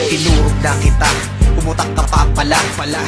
Tinurog na kita, pumutak ka pa pala.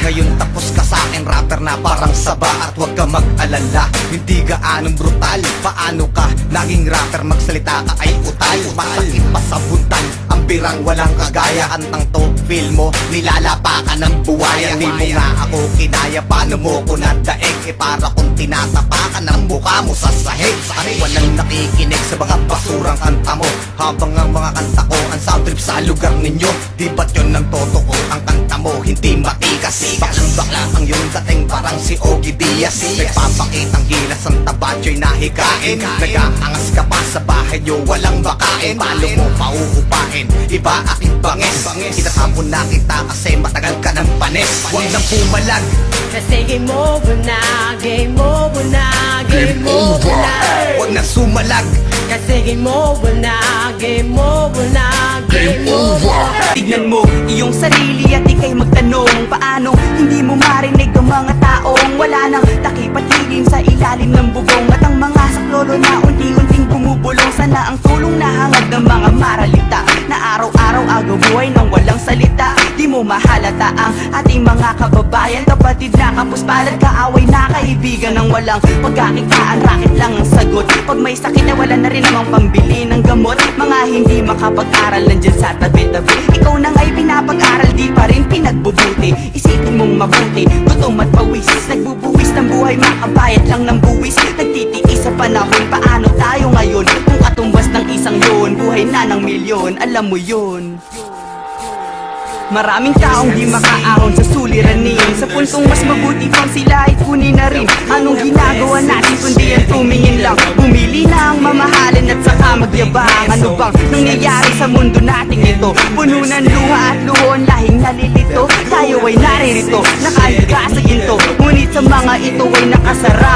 Ngayon tapos ka sa akin, rapper na parang saba. At huwag ka mag-alala, hindi gaanong brutal. Paano ka naging rapper, magsalita ka ay utal. Masakit pa sa buntan, ang birang walang kagaya. Antang to, feel mo, nilalapa ka ng buwaya. Di mo nga ako kinaya, paano mo ko nadaig? E para kung tinatapakan ng mukha mo sa sahig. At walang nakikinig sa mga basurang kanta mo, habang ang mga kanta ko ang sound trip sa lugar ninyo. Di ba't yun ang totoo, ang kanta mo hindi matikas? Baklang-bakla ang iyong dating parang si Ogie Diaz. Nagpapakitang gilas ang tabatyo'y nahikain. Nag-aangas ka pa sa bahay nyo, walang makain. Paano mo pauupain? Iba aking bangis. Itatapon na kita kasi matagal ka ng panis. Huwag nang pumalag kasi game over na, game over na, game over na. Huwag nang sumalag kasi game over na, game over na, game over. Tignan mo iyong sarili at ika'y magtanong, paano hindi mo marinig ang mga taong wala nang takipatigin sa ilalim ng bubong. At ang mga saklolo na unti-unting bumubulong, sana ang tulong na hangad ng mga maralita na araw-araw agaw buhay ng walang salita. Di mo mahalata ang ating mga kababayan, kapatid na kapuspalad, kaaway na kaibigan ng walang pagkakitaan. Raket lang ang sagot pag may sakit na wala na rin namang pambili ng gamot. Mga hindi makapag-aral nandyan sa tabi-tabi, ikaw na nga'y pinapag-aral, di pa rin pinagbubuti. Isipin mong mabuti, gutom at pawis, nagbubuwis ng buhay, makabayad lang ng buwis. Nagtitiis sa panahon, paano tayo ngayon? Kung katumbas ng isang loan, buhay na ng milyon, alam mo yun. Maraming taong di makaahon sa suliranin, sa puntong mas mabuti pang sila ay kunin na rin. Anong ginagawa natin kundi ang tumingin lang, bumili na ang mamahalin at saka magyabang. Ano bang nangyayari sa mundo nating ito? Puno ng luha at luhon, lahing nalilito. Tayo ay naririto, nakahiga sa ginto, ngunit sa mga ito ay nakasara